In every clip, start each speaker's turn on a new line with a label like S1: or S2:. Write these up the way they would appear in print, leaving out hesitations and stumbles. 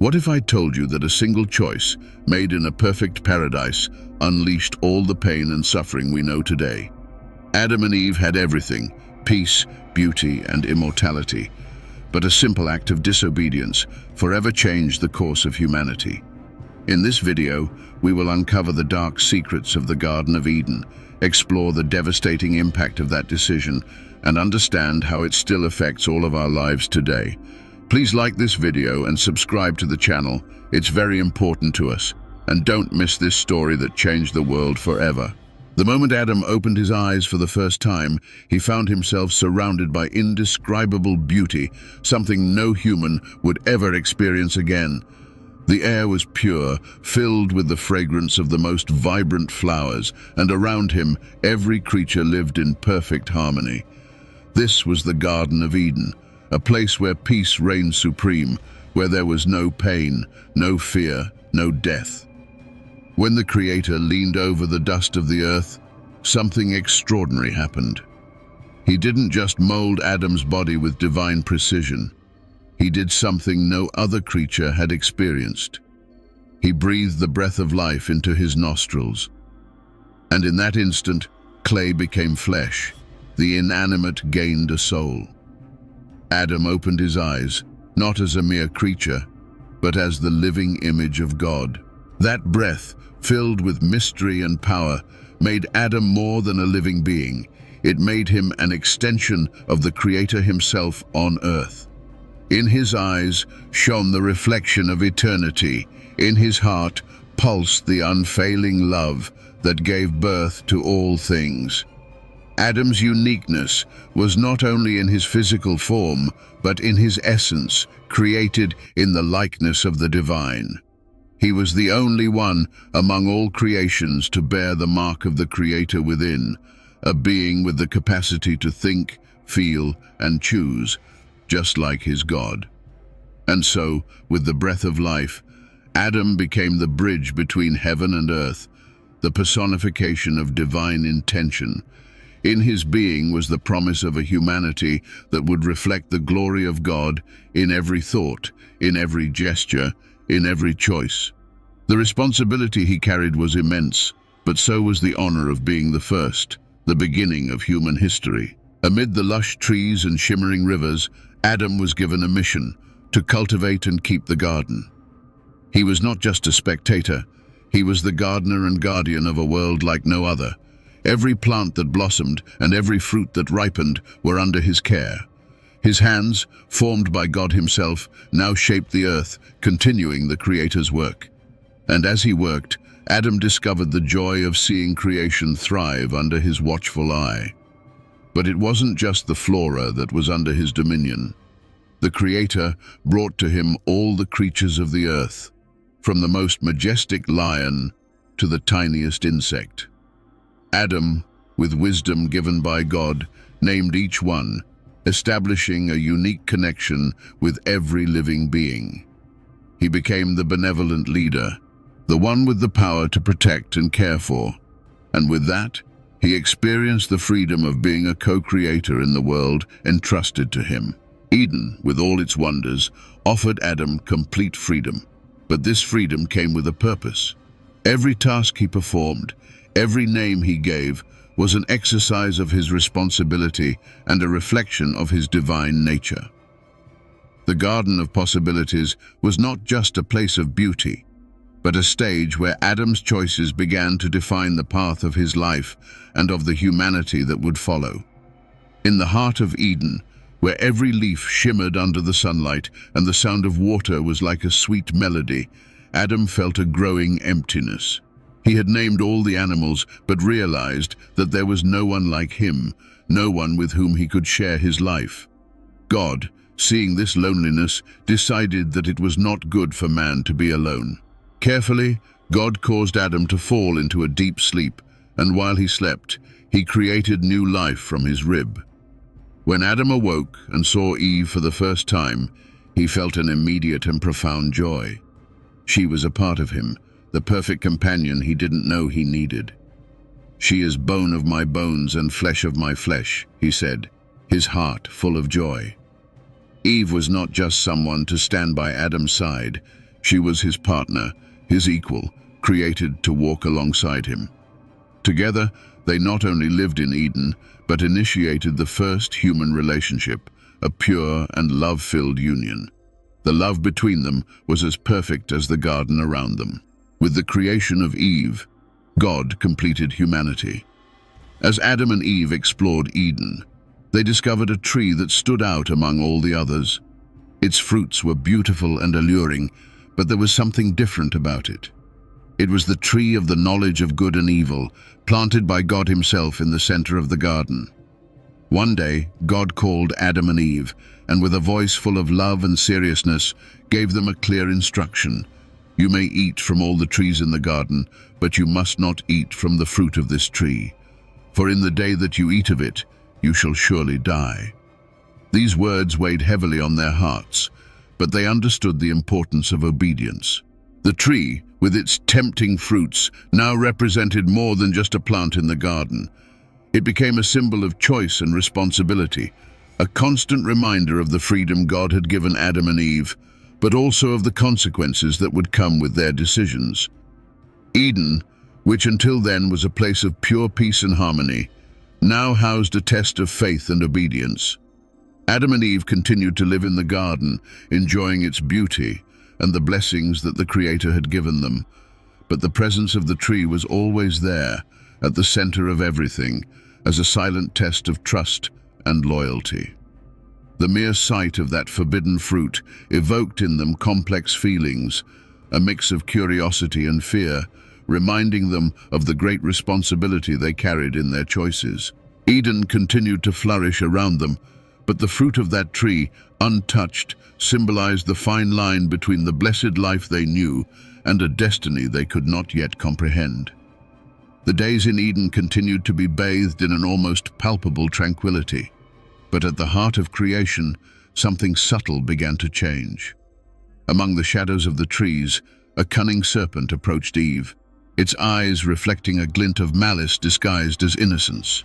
S1: What if I told you that a single choice, made in a perfect paradise, unleashed all the pain and suffering we know today? Adam and Eve had everything: peace, beauty, and immortality. But a simple act of disobedience forever changed the course of humanity. In this video, we will uncover the dark secrets of the Garden of Eden, explore the devastating impact of that decision, and understand how it still affects all of our lives today. Please like this video and subscribe to the channel. It's very important to us. And don't miss this story that changed the world forever. The moment Adam opened his eyes for the first time, he found himself surrounded by indescribable beauty, something no human would ever experience again. The air was pure, filled with the fragrance of the most vibrant flowers, and around him every creature lived in perfect harmony. This was the Garden of Eden, a place where peace reigned supreme, where there was no pain, no fear, no death. When the Creator leaned over the dust of the earth, something extraordinary happened. He didn't just mold Adam's body with divine precision. He did something no other creature had experienced. He breathed the breath of life into his nostrils. And in that instant, clay became flesh. The inanimate gained a soul. Adam opened his eyes, not as a mere creature, but as the living image of God. That breath, filled with mystery and power, made Adam more than a living being. It made him an extension of the Creator himself on earth. In his eyes shone the reflection of eternity. In his heart pulsed the unfailing love that gave birth to all things. Adam's uniqueness was not only in his physical form, but in his essence, created in the likeness of the divine. He was the only one among all creations to bear the mark of the Creator within, a being with the capacity to think, feel, and choose, just like his God. And so, with the breath of life, Adam became the bridge between heaven and earth, the personification of divine intention. In his being was the promise of a humanity that would reflect the glory of God in every thought, in every gesture, in every choice. The responsibility he carried was immense, but so was the honor of being the first, the beginning of human history. Amid the lush trees and shimmering rivers, Adam was given a mission: to cultivate and keep the garden. He was not just a spectator, he was the gardener and guardian of a world like no other. Every plant that blossomed and every fruit that ripened were under his care. His hands, formed by God himself, now shaped the earth, continuing the Creator's work. And as he worked, Adam discovered the joy of seeing creation thrive under his watchful eye. But it wasn't just the flora that was under his dominion. The Creator brought to him all the creatures of the earth, from the most majestic lion to the tiniest insect. Adam, with wisdom given by God, named each one, establishing a unique connection with every living being. He became the benevolent leader, the one with the power to protect and care for. And with that, he experienced the freedom of being a co-creator in the world entrusted to him. Eden, with all its wonders, offered Adam complete freedom. But this freedom came with a purpose. Every task he performed, every name he gave, was an exercise of his responsibility and a reflection of his divine nature. The Garden of Possibilities was not just a place of beauty, but a stage where Adam's choices began to define the path of his life and of the humanity that would follow. In the heart of Eden, where every leaf shimmered under the sunlight and the sound of water was like a sweet melody, Adam felt a growing emptiness. He had named all the animals, but realized that there was no one like him, no one with whom he could share his life. God, seeing this loneliness, decided that it was not good for man to be alone. Carefully, God caused Adam to fall into a deep sleep, and while he slept, he created new life from his rib. When Adam awoke and saw Eve for the first time, he felt an immediate and profound joy. She was a part of him, the perfect companion he didn't know he needed. "She is bone of my bones and flesh of my flesh," he said, his heart full of joy. Eve was not just someone to stand by Adam's side. She was his partner, his equal, created to walk alongside him. Together, they not only lived in Eden, but initiated the first human relationship, a pure and love-filled union. The love between them was as perfect as the garden around them. With the creation of Eve, God completed humanity. As Adam and Eve explored Eden, they discovered a tree that stood out among all the others. Its fruits were beautiful and alluring, but there was something different about it. It was the tree of the knowledge of good and evil, planted by God himself in the center of the garden. One day, God called Adam and Eve, and with a voice full of love and seriousness, gave them a clear instruction. You may eat from all the trees in the garden, but you must not eat from the fruit of this tree. For in the day that you eat of it, you shall surely die. These words weighed heavily on their hearts, but they understood the importance of obedience. The tree, with its tempting fruits, now represented more than just a plant in the garden. It became a symbol of choice and responsibility, a constant reminder of the freedom God had given Adam and Eve, but also of the consequences that would come with their decisions. Eden, which until then was a place of pure peace and harmony, now housed a test of faith and obedience. Adam and Eve continued to live in the garden, enjoying its beauty and the blessings that the Creator had given them. But the presence of the tree was always there, at the center of everything, as a silent test of trust and loyalty. The mere sight of that forbidden fruit evoked in them complex feelings, a mix of curiosity and fear, reminding them of the great responsibility they carried in their choices. Eden continued to flourish around them, but the fruit of that tree, untouched, symbolized the fine line between the blessed life they knew and a destiny they could not yet comprehend. The days in Eden continued to be bathed in an almost palpable tranquility, but at the heart of creation, something subtle began to change. Among the shadows of the trees, a cunning serpent approached Eve, its eyes reflecting a glint of malice disguised as innocence.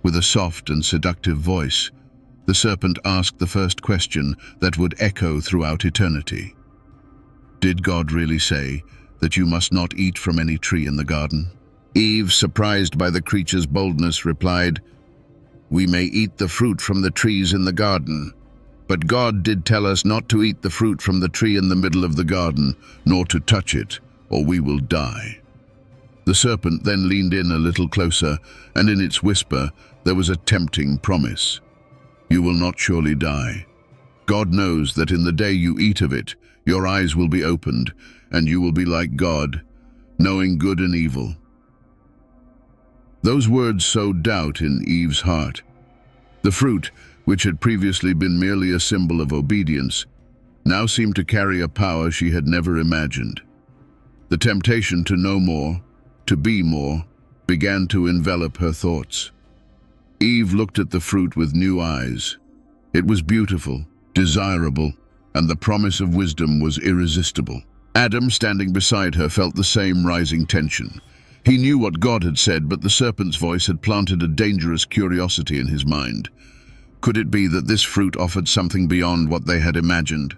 S1: With a soft and seductive voice, the serpent asked the first question that would echo throughout eternity. Did God really say that you must not eat from any tree in the garden? Eve, surprised by the creature's boldness, replied, "We may eat the fruit from the trees in the garden, but God did tell us not to eat the fruit from the tree in the middle of the garden, nor to touch it, or we will die." The serpent then leaned in a little closer, and in its whisper there was a tempting promise. "You will not surely die. God knows that in the day you eat of it, your eyes will be opened, and you will be like God, knowing good and evil." Those words sowed doubt in Eve's heart. The fruit, which had previously been merely a symbol of obedience, now seemed to carry a power she had never imagined. The temptation to know more, to be more, began to envelop her thoughts. Eve looked at the fruit with new eyes. It was beautiful, desirable, and the promise of wisdom was irresistible. Adam, standing beside her, felt the same rising tension. He knew what God had said, but the serpent's voice had planted a dangerous curiosity in his mind. Could it be that this fruit offered something beyond what they had imagined?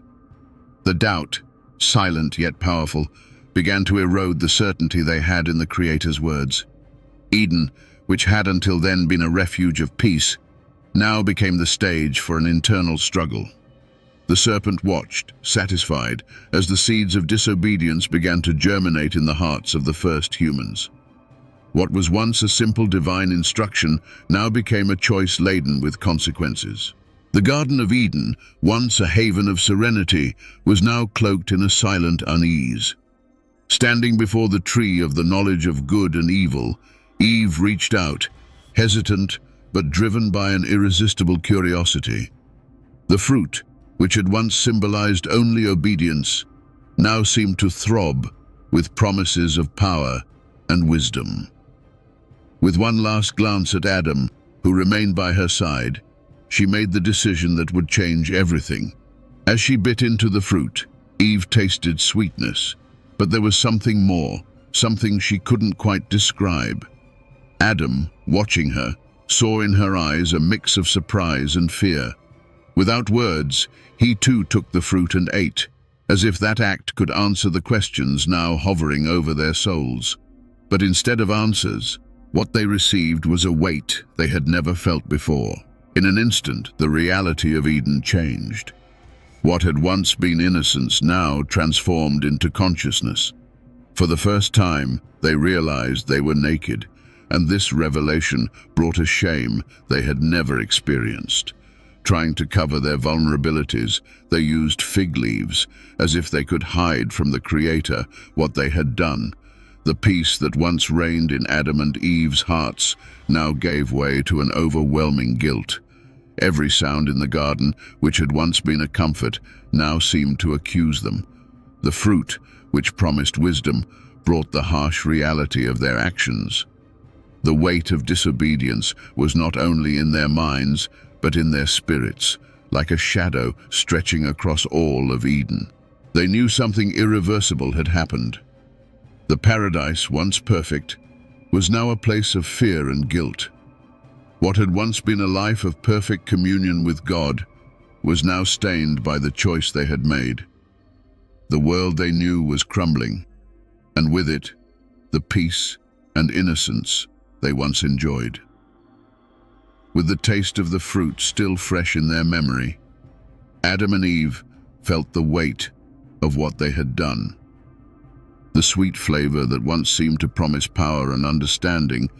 S1: The doubt, silent yet powerful, began to erode the certainty they had in the Creator's words. Eden, which had until then been a refuge of peace, now became the stage for an internal struggle. The serpent watched, satisfied, as the seeds of disobedience began to germinate in the hearts of the first humans. What was once a simple divine instruction now became a choice laden with consequences. The Garden of Eden, once a haven of serenity, was now cloaked in a silent unease. Standing before the tree of the knowledge of good and evil, Eve reached out, hesitant but driven by an irresistible curiosity. The fruit, which had once symbolized only obedience, now seemed to throb with promises of power and wisdom. With one last glance at Adam, who remained by her side, she made the decision that would change everything. As she bit into the fruit, Eve tasted sweetness, but there was something more, something she couldn't quite describe. Adam, watching her, saw in her eyes a mix of surprise and fear. Without words, he too took the fruit and ate, as if that act could answer the questions now hovering over their souls. But instead of answers, what they received was a weight they had never felt before. In an instant, the reality of Eden changed. What had once been innocence now transformed into consciousness. For the first time, they realized they were naked, and this revelation brought a shame they had never experienced. Trying to cover their vulnerabilities, they used fig leaves, as if they could hide from the Creator what they had done. The peace that once reigned in Adam and Eve's hearts now gave way to an overwhelming guilt. Every sound in the garden, which had once been a comfort, now seemed to accuse them. The fruit, which promised wisdom, brought the harsh reality of their actions. The weight of disobedience was not only in their minds, but in their spirits, like a shadow stretching across all of Eden. They knew something irreversible had happened. The paradise, once perfect, was now a place of fear and guilt. What had once been a life of perfect communion with God was now stained by the choice they had made. The world they knew was crumbling, and with it, the peace and innocence they once enjoyed. With the taste of the fruit still fresh in their memory, Adam and Eve felt the weight of what they had done. The sweet flavor that once seemed to promise power and understanding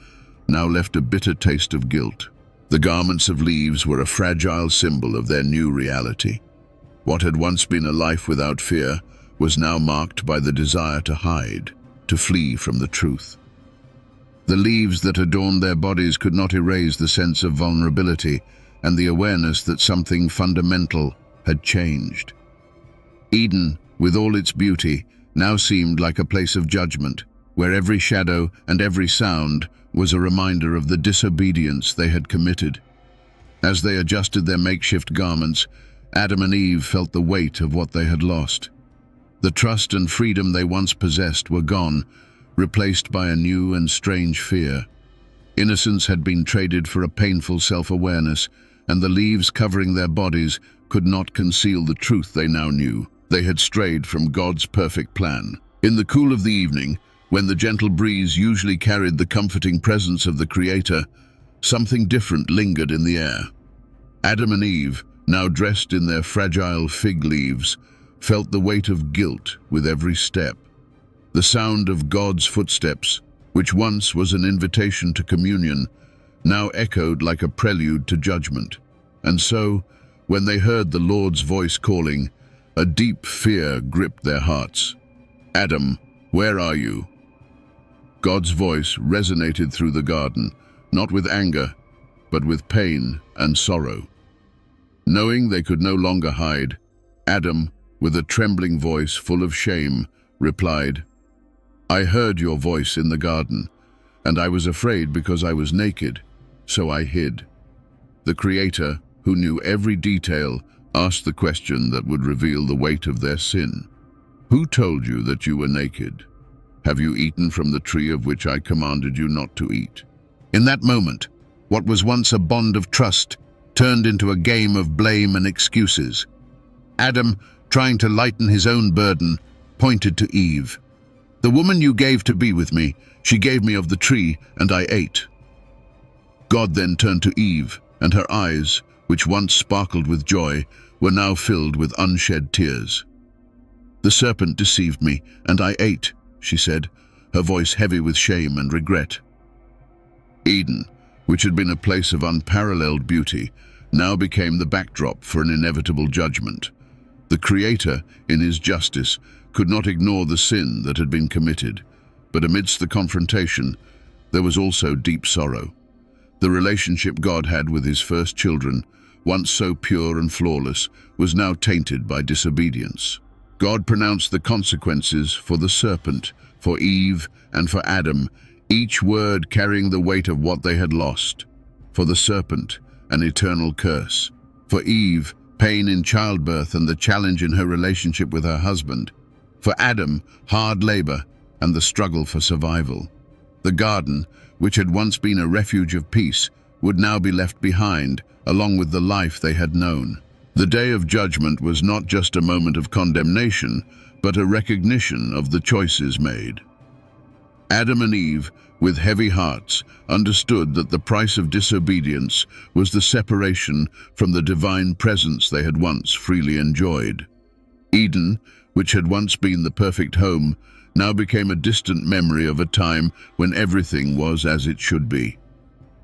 S1: now left a bitter taste of guilt. The garments of leaves were a fragile symbol of their new reality. What had once been a life without fear was now marked by the desire to hide, to flee from the truth. The leaves that adorned their bodies could not erase the sense of vulnerability and the awareness that something fundamental had changed. Eden, with all its beauty, now seemed like a place of judgment, where every shadow and every sound was a reminder of the disobedience they had committed. As they adjusted their makeshift garments, Adam and Eve felt the weight of what they had lost. The trust and freedom they once possessed were gone, replaced by a new and strange fear. Innocence had been traded for a painful self-awareness, and the leaves covering their bodies could not conceal the truth they now knew. They had strayed from God's perfect plan. In the cool of the evening, when the gentle breeze usually carried the comforting presence of the Creator, something different lingered in the air. Adam and Eve, now dressed in their fragile fig leaves, felt the weight of guilt with every step. The sound of God's footsteps, which once was an invitation to communion, now echoed like a prelude to judgment. And so, when they heard the Lord's voice calling, a deep fear gripped their hearts. "Adam, where are you?" God's voice resonated through the garden, not with anger, but with pain and sorrow. Knowing they could no longer hide, Adam, with a trembling voice full of shame, replied, "I heard your voice in the garden, and I was afraid because I was naked, so I hid." The Creator, who knew every detail, asked the question that would reveal the weight of their sin. "Who told you that you were naked? Have you eaten from the tree of which I commanded you not to eat?" In that moment, what was once a bond of trust turned into a game of blame and excuses. Adam, trying to lighten his own burden, pointed to Eve. "The woman you gave to be with me, she gave me of the tree, and I ate." God then turned to Eve, and her eyes, which once sparkled with joy, were now filled with unshed tears. "The serpent deceived me, and I ate," she said, her voice heavy with shame and regret. Eden, which had been a place of unparalleled beauty, now became the backdrop for an inevitable judgment. The Creator, in his justice, could not ignore the sin that had been committed, but amidst the confrontation, there was also deep sorrow. The relationship God had with his first children, once so pure and flawless, was now tainted by disobedience. God pronounced the consequences for the serpent, for Eve, and for Adam, each word carrying the weight of what they had lost. For the serpent, an eternal curse. For Eve, pain in childbirth and the challenge in her relationship with her husband. For Adam, hard labor and the struggle for survival. The garden, which had once been a refuge of peace, would now be left behind, along with the life they had known. The day of judgment was not just a moment of condemnation, but a recognition of the choices made. Adam and Eve, with heavy hearts, understood that the price of disobedience was the separation from the divine presence they had once freely enjoyed. Eden, which had once been the perfect home, now became a distant memory of a time when everything was as it should be.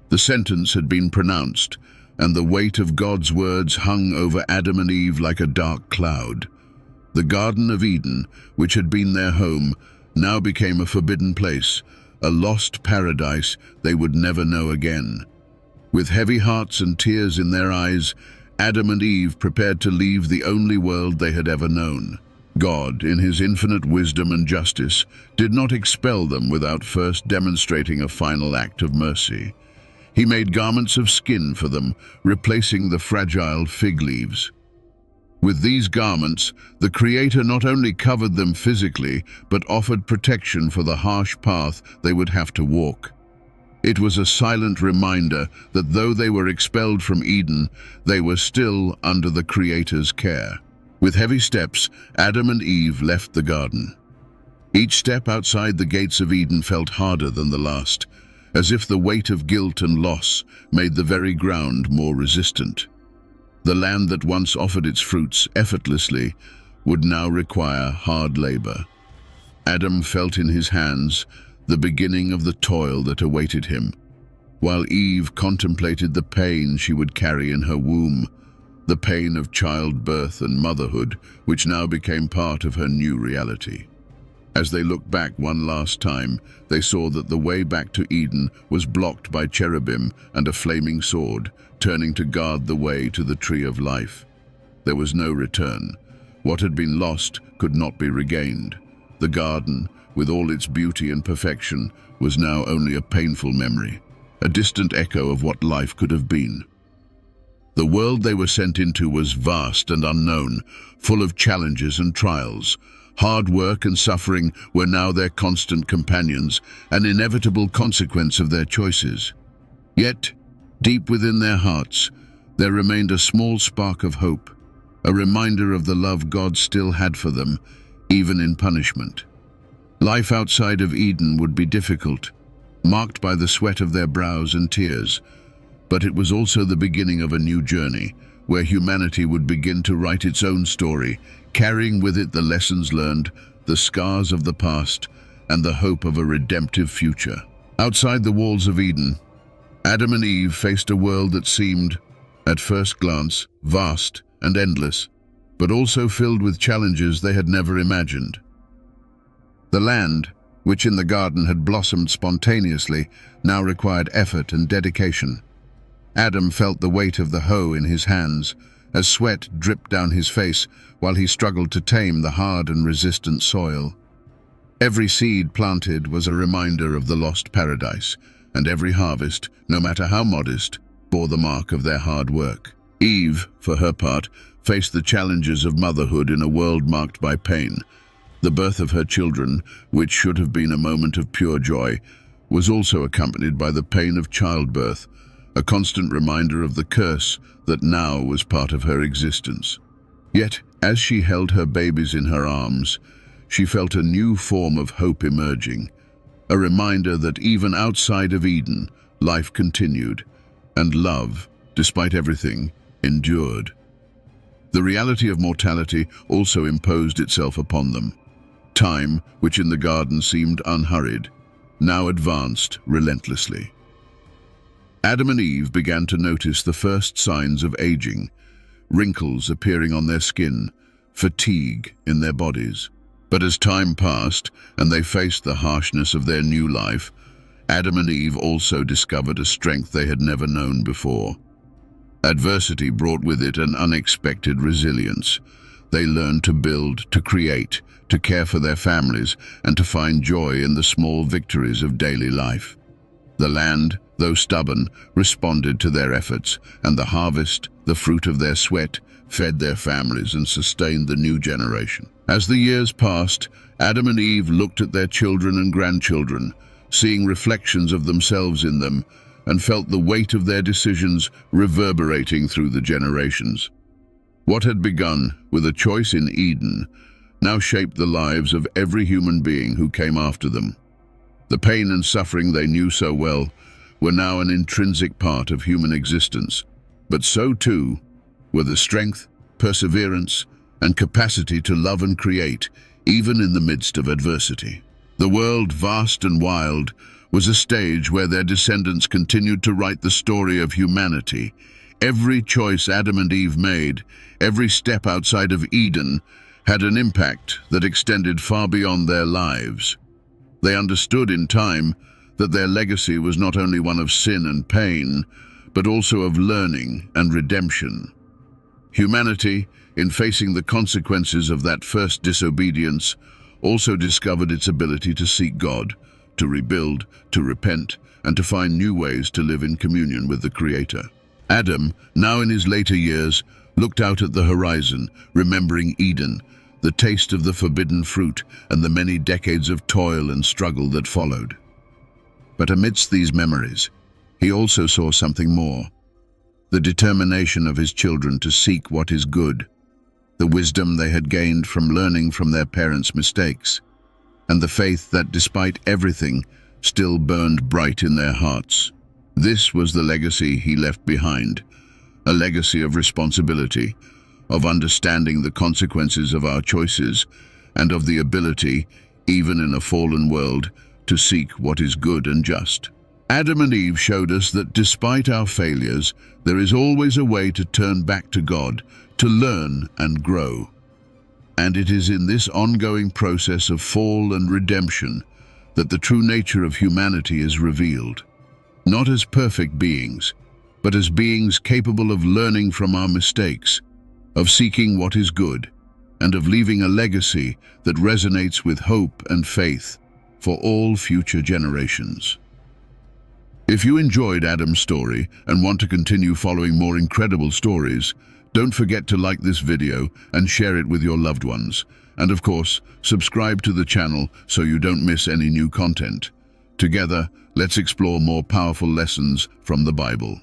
S1: The sentence had been pronounced, and the weight of God's words hung over Adam and Eve like a dark cloud. The Garden of Eden, which had been their home, now became a forbidden place, a lost paradise they would never know again. With heavy hearts and tears in their eyes, Adam and Eve prepared to leave the only world they had ever known. God, in his infinite wisdom and justice, did not expel them without first demonstrating a final act of mercy. He made garments of skin for them, replacing the fragile fig leaves. With these garments, the Creator not only covered them physically, but offered protection for the harsh path they would have to walk. It was a silent reminder that though they were expelled from Eden, they were still under the Creator's care. With heavy steps, Adam and Eve left the garden. Each step outside the gates of Eden felt harder than the last, as if the weight of guilt and loss made the very ground more resistant. The land that once offered its fruits effortlessly would now require hard labor. Adam felt in his hands the beginning of the toil that awaited him, while Eve contemplated the pain she would carry in her womb, the pain of childbirth and motherhood, which now became part of her new reality. As they looked back one last time, they saw that the way back to Eden was blocked by cherubim and a flaming sword, turning to guard the way to the tree of life. There was no return. What had been lost could not be regained. The garden, with all its beauty and perfection, was now only a painful memory, a distant echo of what life could have been. The world they were sent into was vast and unknown, full of challenges and trials. Hard work and suffering were now their constant companions, an inevitable consequence of their choices. Yet, deep within their hearts, there remained a small spark of hope, a reminder of the love God still had for them, even in punishment. Life outside of Eden would be difficult, marked by the sweat of their brows and tears, but it was also the beginning of a new journey, where humanity would begin to write its own story, carrying with it the lessons learned, the scars of the past, and the hope of a redemptive future. Outside the walls of Eden, Adam and Eve faced a world that seemed, at first glance, vast and endless, but also filled with challenges they had never imagined. The land, which in the garden had blossomed spontaneously, now required effort and dedication. Adam felt the weight of the hoe in his hands, as sweat dripped down his face while he struggled to tame the hard and resistant soil. Every seed planted was a reminder of the lost paradise, and every harvest, no matter how modest, bore the mark of their hard work. Eve, for her part, faced the challenges of motherhood in a world marked by pain. The birth of her children, which should have been a moment of pure joy, was also accompanied by the pain of childbirth, a constant reminder of the curse that now was part of her existence. Yet, as she held her babies in her arms, she felt a new form of hope emerging, a reminder that even outside of Eden, life continued, and love, despite everything, endured. The reality of mortality also imposed itself upon them. Time, which in the garden seemed unhurried, now advanced relentlessly. Adam and Eve began to notice the first signs of aging, wrinkles appearing on their skin, fatigue in their bodies. But as time passed and they faced the harshness of their new life, Adam and Eve also discovered a strength they had never known before. Adversity brought with it an unexpected resilience. They learned to build, to create, to care for their families, and to find joy in the small victories of daily life. The land, though stubborn, responded to their efforts, and the harvest, the fruit of their sweat, fed their families and sustained the new generation. As the years passed, Adam and Eve looked at their children and grandchildren, seeing reflections of themselves in them, and felt the weight of their decisions reverberating through the generations. What had begun with a choice in Eden now shaped the lives of every human being who came after them. The pain and suffering they knew so well were now an intrinsic part of human existence, but so too were the strength, perseverance, and capacity to love and create, even in the midst of adversity. The world, vast and wild, was a stage where their descendants continued to write the story of humanity. Every choice Adam and Eve made, every step outside of Eden, had an impact that extended far beyond their lives. They understood in time that their legacy was not only one of sin and pain, but also of learning and redemption. Humanity, in facing the consequences of that first disobedience, also discovered its ability to seek God, to rebuild, to repent, and to find new ways to live in communion with the Creator. Adam, now in his later years, looked out at the horizon, remembering Eden, the taste of the forbidden fruit, and the many decades of toil and struggle that followed. But amidst these memories, he also saw something more: the determination of his children to seek what is good, the wisdom they had gained from learning from their parents' mistakes, and the faith that, despite everything, still burned bright in their hearts. This was the legacy he left behind, a legacy of responsibility, of understanding the consequences of our choices, and of the ability, even in a fallen world, to seek what is good and just. Adam and Eve showed us that despite our failures, there is always a way to turn back to God, to learn and grow. And it is in this ongoing process of fall and redemption that the true nature of humanity is revealed. Not as perfect beings, but as beings capable of learning from our mistakes, of seeking what is good, and of leaving a legacy that resonates with hope and faith for all future generations. If you enjoyed Adam's story and want to continue following more incredible stories, don't forget to like this video and share it with your loved ones. And of course, subscribe to the channel so you don't miss any new content. Together, let's explore more powerful lessons from the Bible.